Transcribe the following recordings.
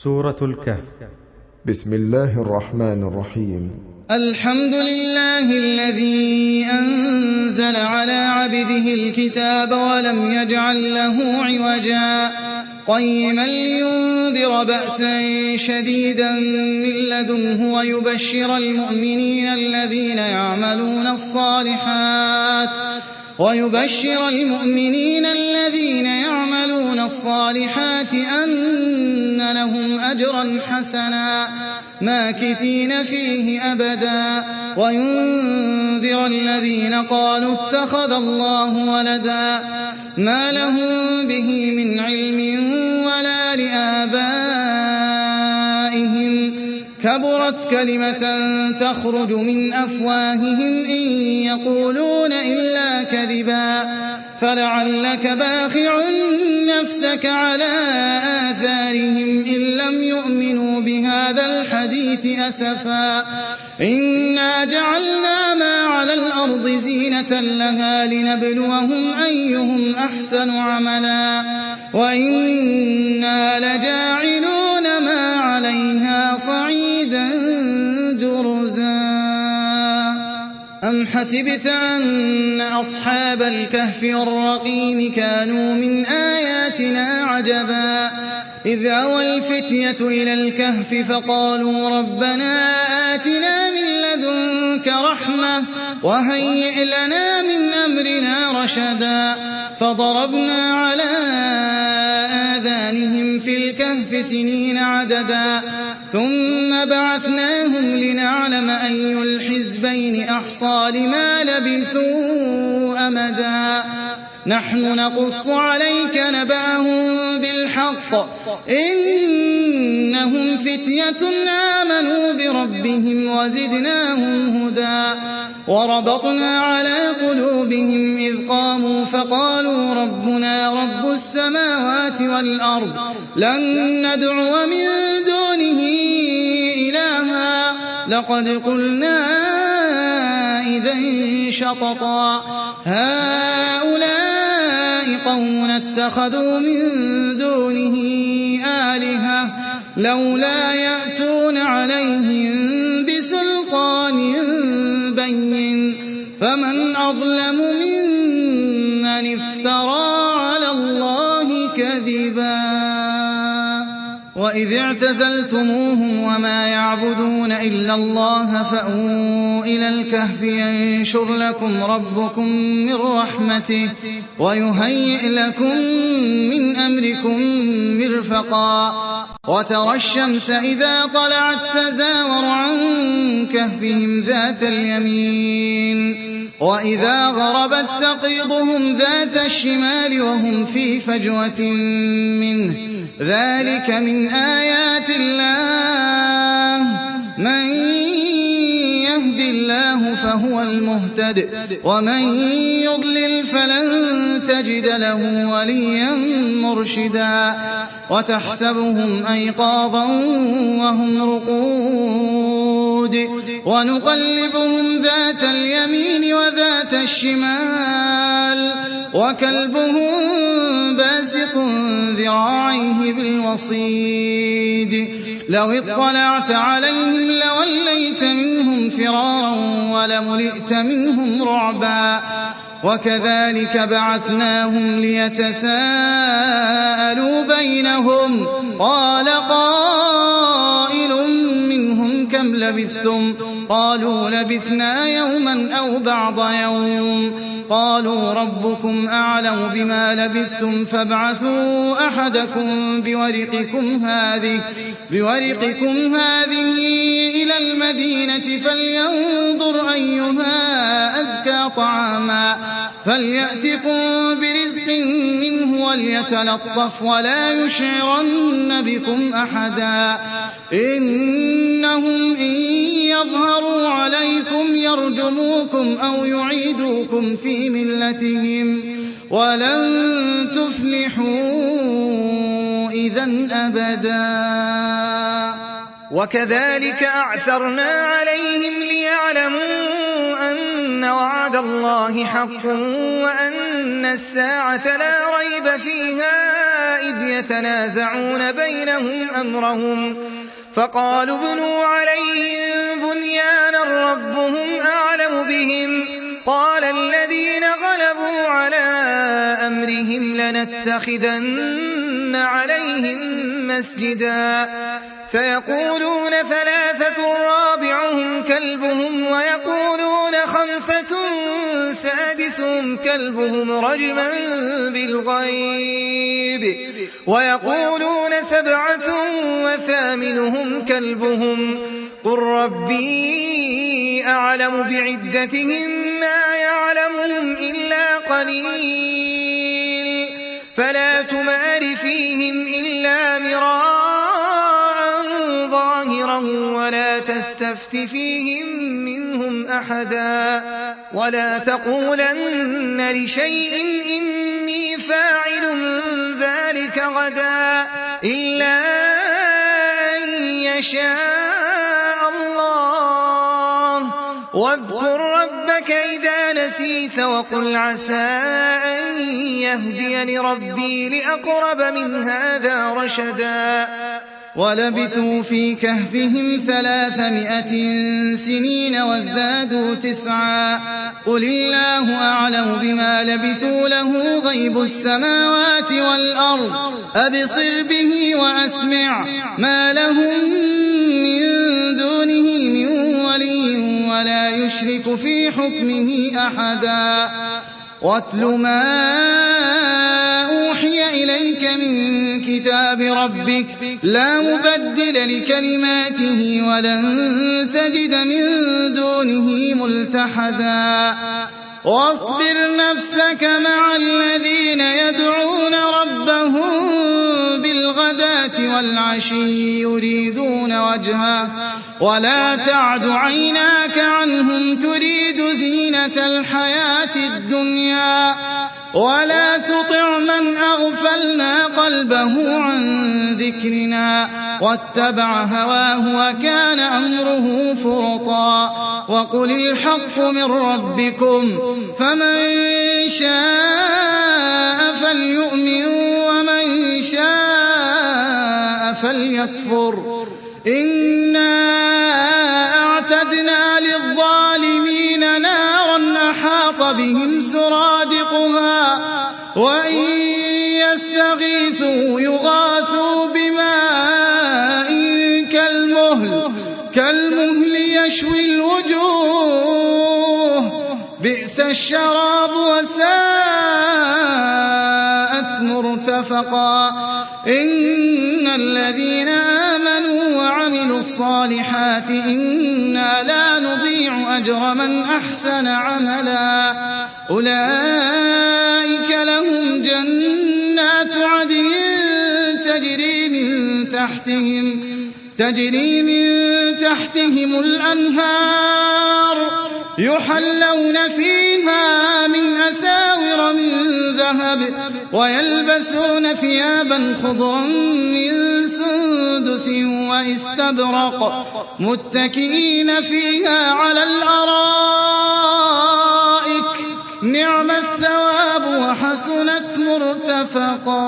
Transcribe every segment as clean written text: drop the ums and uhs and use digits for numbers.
سورة الكهف. بسم الله الرحمن الرحيم. الحمد لله الذي أنزل على عبده الكتاب ولم يجعل له عوجا قيما لينذر بأسا شديدا من لدنه ويبشر المؤمنين الذين يعملون الصالحات أن لهم أجرا حسنا ماكثين فيه أبدا وينذر الذين قالوا اتخذ الله ولدا ما لهم به من علم ولا لآبائهم كبرت كلمة تخرج من أفواههم إن يقولون إلا كذبا فلعلك باخع نفسك على آثارهم إن لم يؤمنوا بهذا الحديث أسفا إنا جعلنا ما على الأرض زينة لها لنبلوهم أيهم أحسن عملا وإنا لجاعلون ما عليها صعيدا جرزا أم حسبت أن أصحاب الكهف والرقيم كانوا من آياتنا عجبا إذ أوى الفتية إلى الكهف فقالوا ربنا آتنا من لدنك رحمة وهيئ لنا من أمرنا رشدا فضربنا على آذانهم في الكهف سنين عددا ثم بعثناهم لنعلم أي الحزبين أحصى لما لبثوا أمدا نحن نقص عليك نبأهم بالحق إنهم فتية آمنوا بربهم وزدناهم هدى وربطنا على قلوبهم إذ قاموا فقالوا ربنا رب السماوات والأرض لن ندعو من دونه إلها لقد قلنا إذا شططا هؤلاء قوم اتخذوا من دونه آلهة لولا يأتون عليهم بسلطان بين فمن أظلم ممن افترى على الله كذبا وإذ اعتزلتموهم وما يعبدون إلا الله فأووا إلى الكهف ينشر لكم ربكم من رحمته ويهيئ لكم من أمركم مرفقا وترى الشمس إذا طلعت تزاور عن كهفهم ذات اليمين وإذا غربت تقرضهم ذات الشمال وهم في فجوة منه ذلك من آيات الله من يهد الله فهو المهتد ومن يضلل فلن تجد له وليا مرشدا وتحسبهم أيقاظا وهم رقود ونقلبهم ذات اليمين وذات الشمال وكلبهم باسط ذراعيه بالوصيد لو اطلعت عليهم لوليت منهم فرارا ولملئت منهم رعبا وكذلك بعثناهم ليتساءلوا بينهم قال قائل منهم كم لبثتم قالوا لبثنا يوما أو بعض يوم قالوا ربكم أعلم بما لبثتم فابعثوا أحدكم بورقكم هذه إلى المدينة فلينظر أيها أزكى طعاما فليأتكم برزق منه وليتلطف ولا يشعرن بكم أحدا إنهم إن يظهروا عليكم يرجموكم أو يعيدوكم في ملتهم ولن تفلحوا إذن أبدا وكذلك أعثرنا عليهم ليعلموا أن وعد الله حق وأن الساعة لا ريب فيها إذ يتنازعون بينهم أمرهم فقالوا ابنوا عليهم بنيانا ربهم أعلم بهم قال الذين غلبوا على أمرهم لنتخذن عليهم مسجدا سيقولون ثلاثة رابعهم كلبهم ويقولون خمسة سادسهم كلبهم رجما بالغيب ويقولون سبعة وثامنهم كلبهم قل ربي أعلم بعدتهم ما يعلمهم إلا قليل فلا تمار فيهم إلا مراء ظاهرا ولا تستفت فيهم منهم أحدا ولا تقولن لشيء إني فاعل ذلك غدا إلا أن يشاء الله واذكر ربك إذا نسيت وقل عسى أن يهديني ربي لأقرب من هذا رشدا ولبثوا في كهفهم 300 سنين وازدادوا 9 قل الله أعلم بما لبثوا له غيب السماوات والأرض أبصر به وأسمع ما لهم من دونه من ولي ولا يشرك في حكمه أحدا واتل ما أوحي إليك من كتاب ربك لا مبدل لكلماته ولن تجد من دونه ملتحدا واصبر نفسك مع الذين يدعون ربهم بالغداة والعشي يريدون وجهه ولا تعد عيناك عنهم تريد زينة الحياة الدنيا ولا تطع من أغفلنا قلبه عن ذكرنا واتبع هواه وكان أمره فرطا وقل الحق من ربكم فمن شاء فليؤمن ومن شاء فليكفر إنا أعتدنا للظالمين نارا أحاط بهم سرادقها وإن يستغيثوا يغاثوا بماء كالمهل يشوي الوجوه بئس الشراب وساءت مرتفقا إن الذين آمنوا وعملوا الصالحات إنا لا نضيع أجر من أحسن عملا أولئك لهم جنات عدن تجري من تحتهم الأنهار يحلون فيها من أساور من ذهب ويلبسون ثيابا خضرا من سندس واستبرق متكئين فيها على الأرائك نعم الثواب وحسنت مرتفقا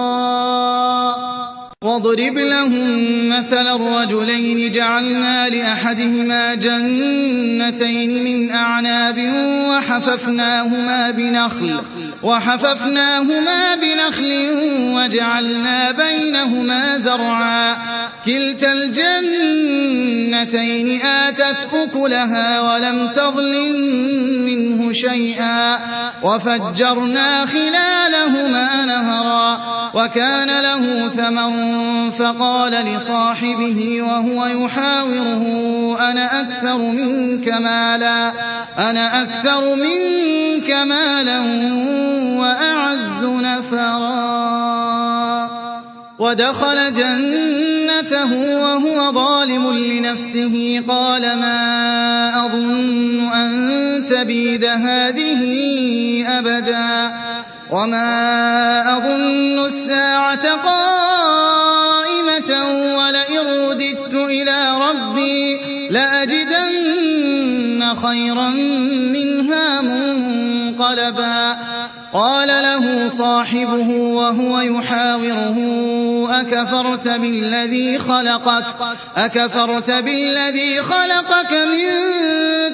واضرب لهم مثل الرجلين جعلنا لأحدهما جنتين من أعناب وحففناهما بنخل وجعلنا بينهما زرعا كلتا الجنتين آتت أكلها ولم تظلم منه شيئا وفجرنا خلالهما نهرا وكان له ثمر فقال لصاحبه وهو يحاوره أنا أكثر منك مالا وأعز نفرا ودخل جنته وهو ظالم لنفسه قال ما أظن أن تبيد هذه أبدا وما أظن الساعة قائمة ولئن رددت إلى ربي لأجدن خيرا منها منقلبا قال له صاحبه وهو يحاوره أكفرت بالذي خلقك من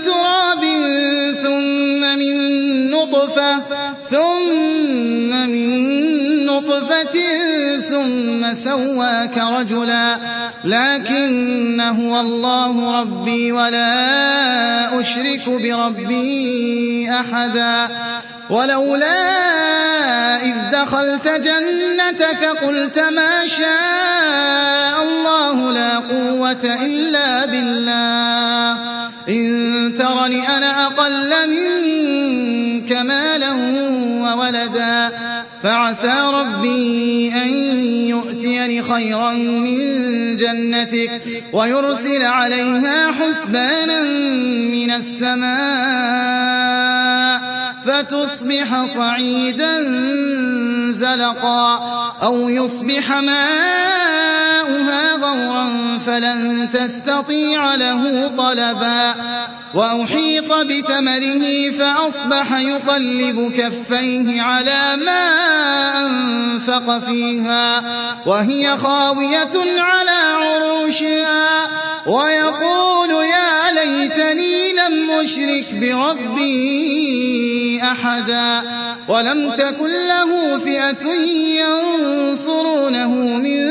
تراب ثم من نطفة ثم سواك رجلا لكن هو الله ربي ولا أشرك بربي أحدا ولولا إذ دخلت جنتك قلت ما شاء الله لا قوة إلا بالله إن ترني أنا أقل منك مالا وولدا فعسى ربي أن يؤتيني خيرا من جنتك ويرسل عليها حسبانا من السماء فتصبح صعيدا زلقا أو يصبح ماؤها غورا فلن تستطيع له طلبا وأحيط بثمره فأصبح يقلب كفيه على ما أنفق فيها وهي خاوية على عروشها ويقول يا ليتني لم أشرك بربي أحدا ولم تكن له فئة ينصرونه من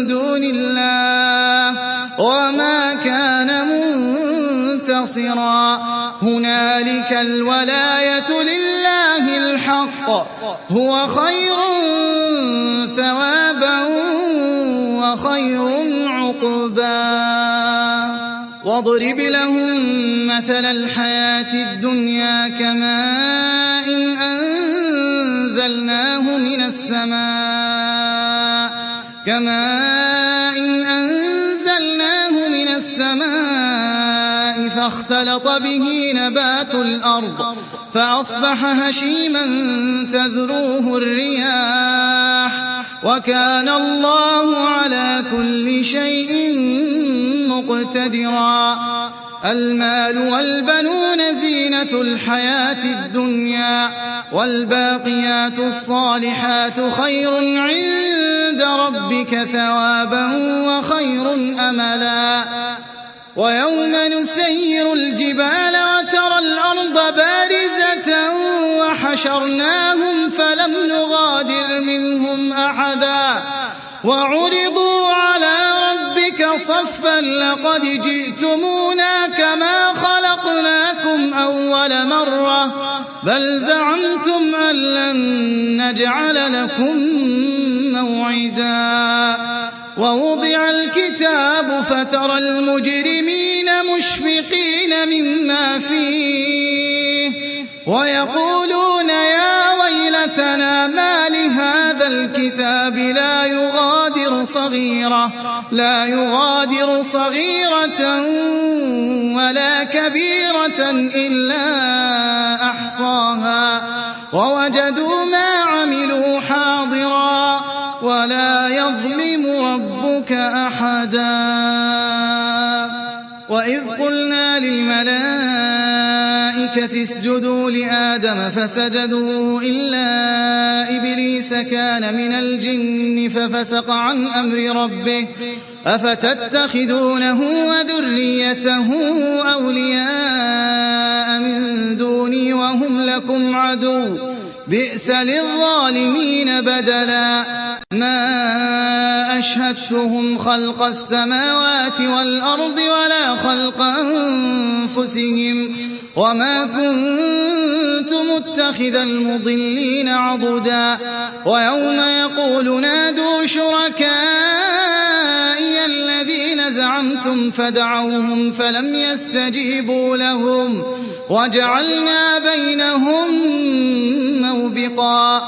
دون الله وما كان منتصرا هنالك الولاية لله الحق هو خير ثوابا وخير عقبا واضرب لهم مثل الحياة الدنيا كماء أنزلناه من السماء فاختلط به نبات الأرض فأصبح هشيما تذروه الرياح وكان الله على كل شيء مقتدرا المال والبنون زينة الحياة الدنيا والباقيات الصالحات خير عند ربك ثوابا وخير أملا ويوم نسير الجبال وترى الأرض بارزة وحشرناهم فلم نغادر منهم أحدا وعرضوا على ربك صفا لقد جئتمونا كما خلقناكم أول مرة بل زعمتم أن لن نجعل لكم موعدا ووضع الكتاب فترى المجرمين مشفقين مما فيه ويقولون يا ويلتنا ما لهذا الكتاب لا يغادر صغيرة ولا كبيرة إلا أحصاها ووجدوا ما عملوا حاضرا ولا يظلم ربك أحدا وإذ قلنا للملائكة اسجدوا لآدم فسجدوا إلا إبليس كان من الجن ففسق عن أمر ربه أفتتخذونه وذريته أولياء من دوني وهم لكم عدو بئس للظالمين بدلا ما أشهدتهم خلق السماوات والأرض ولا خلق أنفسهم وما كنت متخذ المضلين عضدا ويوم يقول نادوا شركائي الذين زعمتم فدعوهم فلم يستجيبوا لهم وجعلنا بينهم موبقا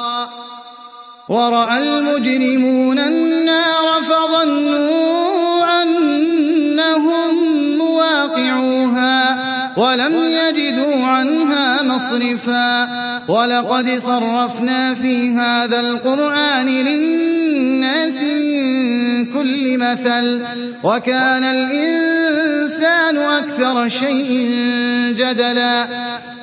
ورأى المجرمون النار فظنوا أنهم مواقعوها ولم يجدوا عنها مصرفا ولقد صرفنا في هذا القرآن للناس من كل مثل وكان الإنسان أكثر شيء جدلا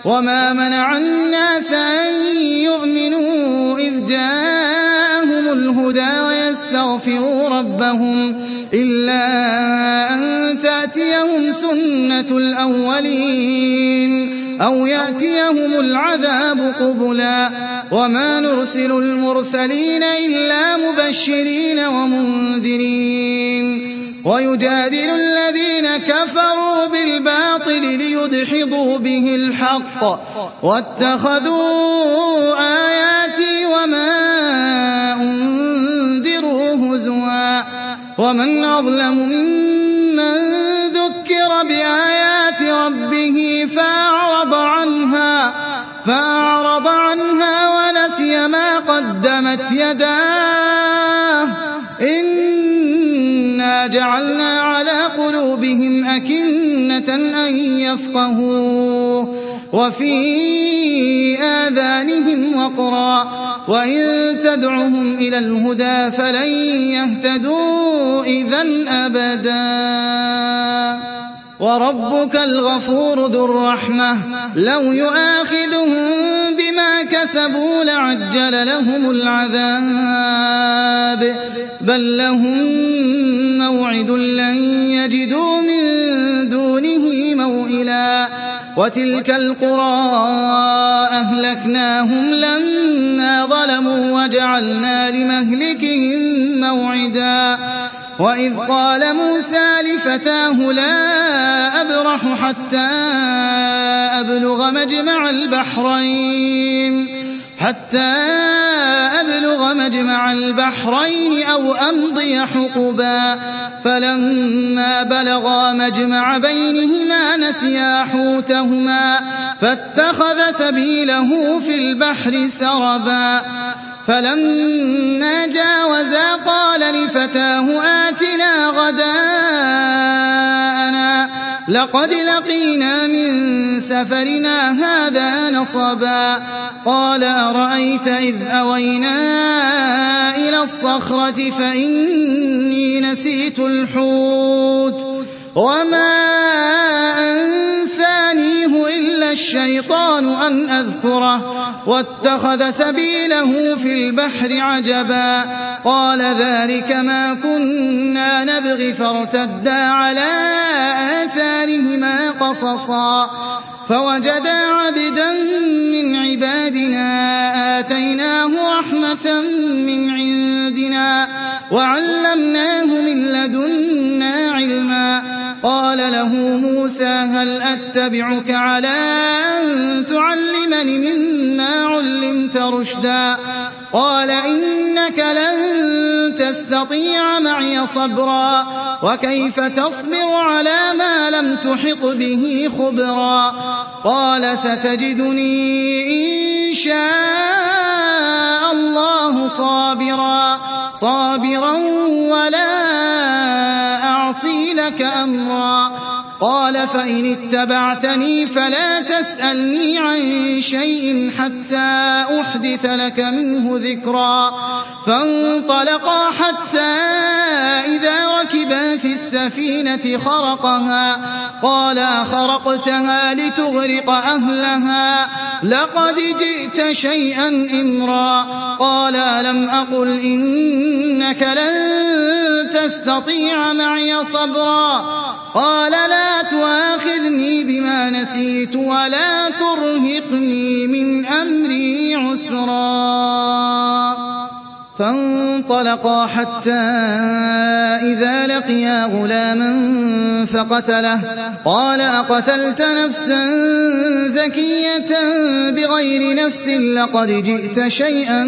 وما منع الناس أن يؤمنوا إذ جاءهم الهدى ويستغفروا ربهم إلا أن تأتيهم سنة الأولين أو يأتيهم العذاب قبلا وما نرسل المرسلين إلا مبشرين ومنذرين ويجادل الذين كفروا بالباطل ليدحضوا به الحق واتخذوا آياتي وما أنذروا هزوا ومن أظلم ممن ذكر بآيات ربه فأعرض عنها ونسي ما قدمت يداه إنا جعلنا على قلوبهم أكنة أن يفقهوه وفي آذانهم وقرا وإن تدعهم إلى الهدى فلن يهتدوا إذن أبدا وربك الغفور ذو الرحمة لو يؤاخذهم بما كسبوا لعجل لهم العذاب بل لهم موعد لن يجدوا من دونه موئلا وتلك القرى أهلكناهم لما ظلموا وجعلنا لمهلكهم موعدا وإذ قال موسى لفتاه لا أبرح حتى أبلغ مجمع البحرين أو أمضي حقبا فلما بلغا مجمع بينهما نسيا حوتهما فاتخذ سبيله في البحر سربا فلما جاوزا قال لفتاه آتنا غداءنا لقد لقينا من سفرنا هذا نصبا قال أرأيت إذ أوينا إلى الصخرة فإني نسيت الحوت وما أنسانيه إلا الشيطان أن أذكره واتخذ سبيله في البحر عجبا قال ذلك ما كنا نبغي فارتدا على آثارهما قصصا فوجدا عبدا من عبادنا آتيناه رحمة من عندنا وعلمناه من لدنا علما قال له موسى هل أتبعك على أن تعلمني مما علمت رشدا قال إنك لن تستطيع معي صبرا وكيف تصبر على ما لم تحط به خبرا قال ستجدني إن شاء الله صابرا ولا أعصي لك أمرا قال فإن اتبعتني فلا تسألني عن شيء حتى أحدث لك منه ذكرا فانطلقا حتى إذا ركبا في السفينة خرقها قال أخرقتها لتغرق أهلها لقد جئت شيئا إمرا قال ألم أقل إنك لن تستطيع معي صبرا قال لا تؤاخذني بما نسيت ولا ترهقني من أمري عسرا فانطلقا حتى إذا لقيا غلاما فقتله قال أقتلت نفسا زكية بغير نفس لقد جئت شيئا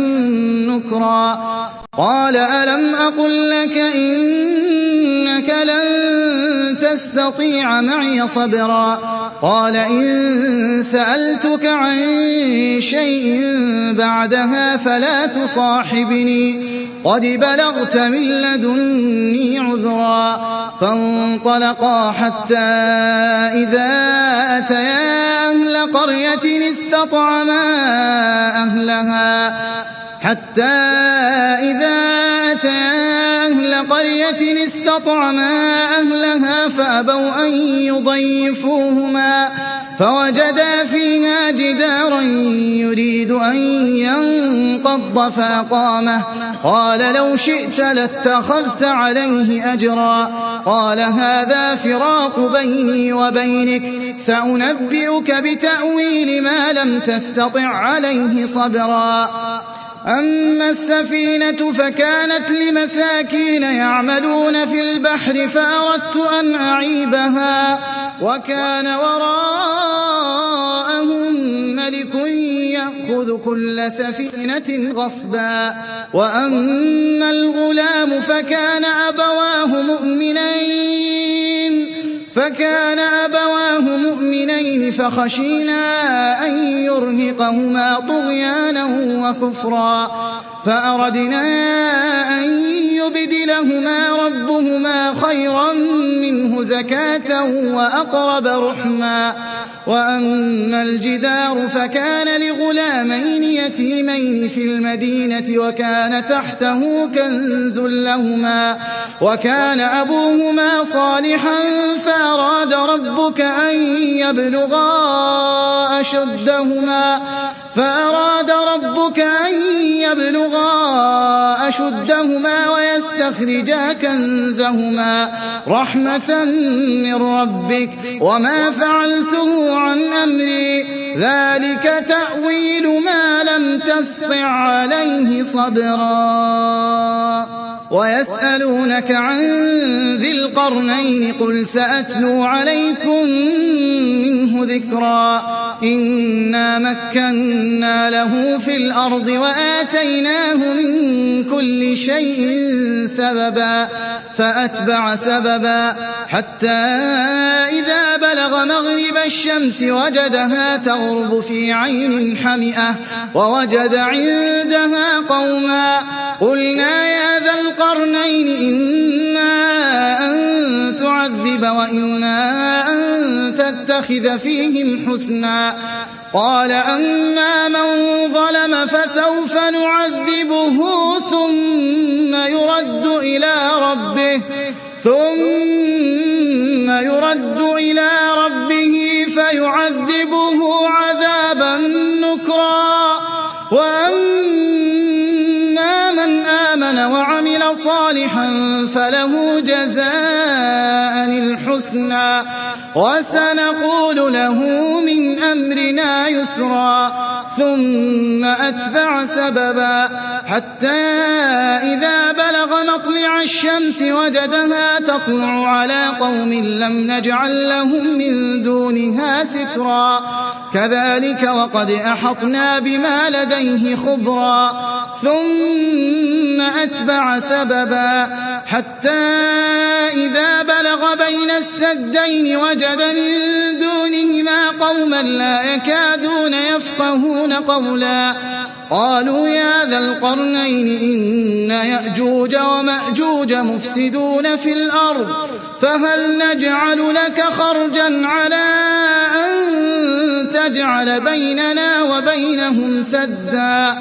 نكرا قال ألم أقل لك إنك لن تستطيع معي صبرا قال إن سألتك عن شيء بعدها فلا تصاحبني قد بلغت من لدني عذرا فانطلقا حتى إذا أتيا أهل قرية استطعما أهلها فأبوا أن فوجدا فيها جدارا يريد أن ينقض فأقامه قال لو شئت لاتخذت عليه أجرا قال هذا فراق بيني وبينك سأنبئك بتأويل ما لم تستطع عليه صبرا أما السفينة فكانت لمساكين يعملون في البحر فأردت أن أعيبها وكان وراءهم ملك يأخذ كل سفينة غصبا وأما الغلام فكان أبواه مؤمنين فخشينا أن يرهقهما طغيانا وكفرا فأردنا أن يبدلهما ربهما خيرا منه زكاة وأقرب رحما وأما الجدار فكان لغلامين يتيمين في المدينة وكان تحته كنز لهما وكان أبوهما صالحا فأراد ربك أن يبلغا أشدهما ويستخرجا كنزهما رحمة من ربك وما فعلته عن أمري ذلك تأويل ما لم تسطع عليه صبرا ويسألونك عن ذي القرنين قل سأتلو عليكم منه ذكرا إنا مكنا له في الأرض وآتيناه من كل شيء سببا فأتبع سببا حتى إذا بلغ مغرب الشمس وجدها تغرب في عين حمئة ووجد عندها قوما قلنا يا ذا القرنين إما أن تعذب وإما أن تتخذ فيهم حسنا قال أما من ظلم فسوف نعذبه ثم يرد إلى ربه فيعذبه عذابا نكرا وأما من آمن وعمل صالحا فله جزاء الحسنى وسنقول له من أمرنا يسرا ثم أتبع سببا حتى إذا بلغ مطلع الشمس وجدها تطلع على قوم لم نجعل لهم من دونها سترا كذلك وقد أحطنا بما لديه خبرا ثم أتبع سببا حتى إذا بلغ بين السدين وجد من دونهما قوما لا يكادون يفقهون قولا قالوا يا ذا القرنين إن يأجوج ومأجوج مفسدون في الأرض فهل نجعل لك خرجا على أن تجعل بيننا وبينهم سدا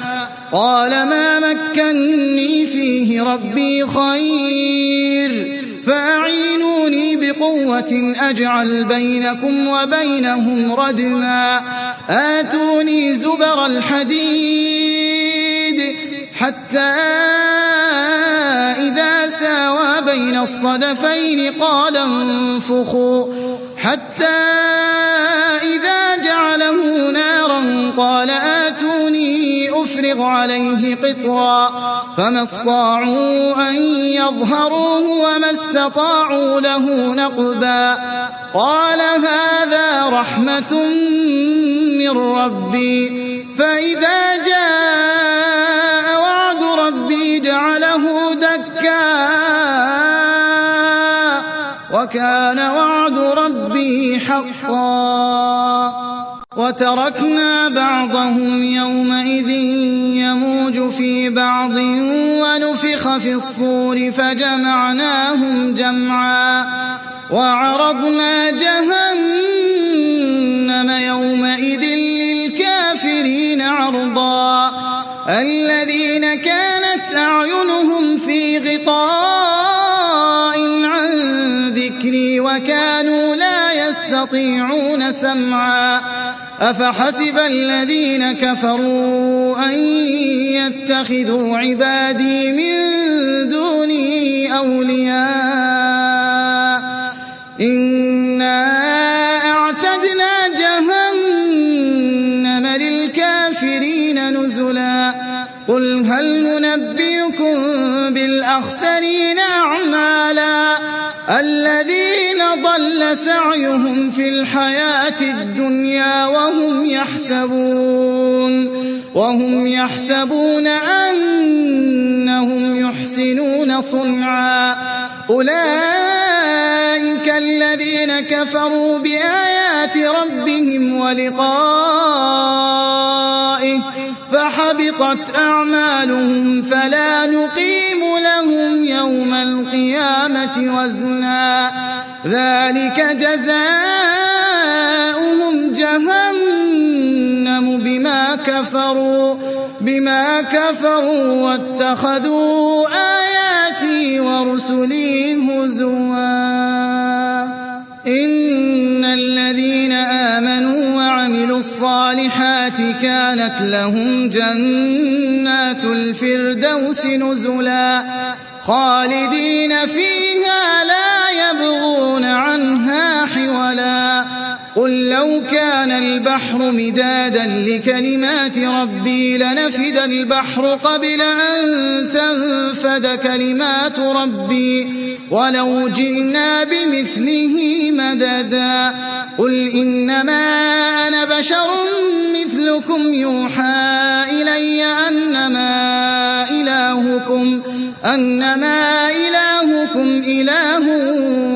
قال ما مكني فيه ربي خير فأعينوني بقوة أجعل بينكم وبينهم ردما آتوني زبر الحديد حتى إذا ساوى بين الصدفين قال انفخوا حتى إذا جعله نارا قال آتوني أفرغ عليه قطرا فما استطاعوا أن يظهروه وما استطاعوا له نقبا قال هذا رحمة من ربي فإذا جاء وعد ربي جعله دكا وكان وعد ربي حقا وتركنا بعضهم يومئذ يموج في بعض ونفخ في الصور فجمعناهم جمعا وعرضنا جهنم يومئذ للكافرين عرضا الذين كانت أعينهم في غطاء عن ذكري وكانوا لا يستطيعون يستطيعون سمعا أفحسب الذين كفروا أن يتخذوا عبادي من دوني أولياء إنا أعتدنا جهنم للكافرين نزلا قل هل ننبئكم بالأخسرين أعمالا الذين ضل سعيهم في الحياة الدنيا وهم يحسبون أنهم يحسنون صنعا أولئك الذين كفروا بآيات ربهم ولقائه فحبطت أعمالهم فلا نقيم لهم يوم القيامة وزنا ذلك جزاؤهم جهنم بما كفروا واتخذوا آياتي ورسلي هزوا إن الذين آمنوا وعملوا الصالحات كانت لهم جنات الفردوس نزلا خالدين فيها لا يبغون عنها حولا قل لو كان البحر مدادا لكلمات ربي لنفد البحر قبل أن تنفد كلمات ربي ولو جئنا بمثله مددا قل إنما أنا بشر مثلكم يوحى إلي أنما إلهكم إله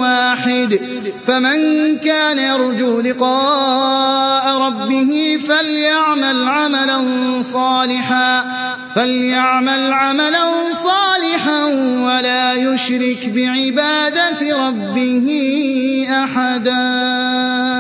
واحد فمن كان يرجو لقاء ربه فليعمل عملا صالحا ولا يشرك بعبادة ربه أحدا.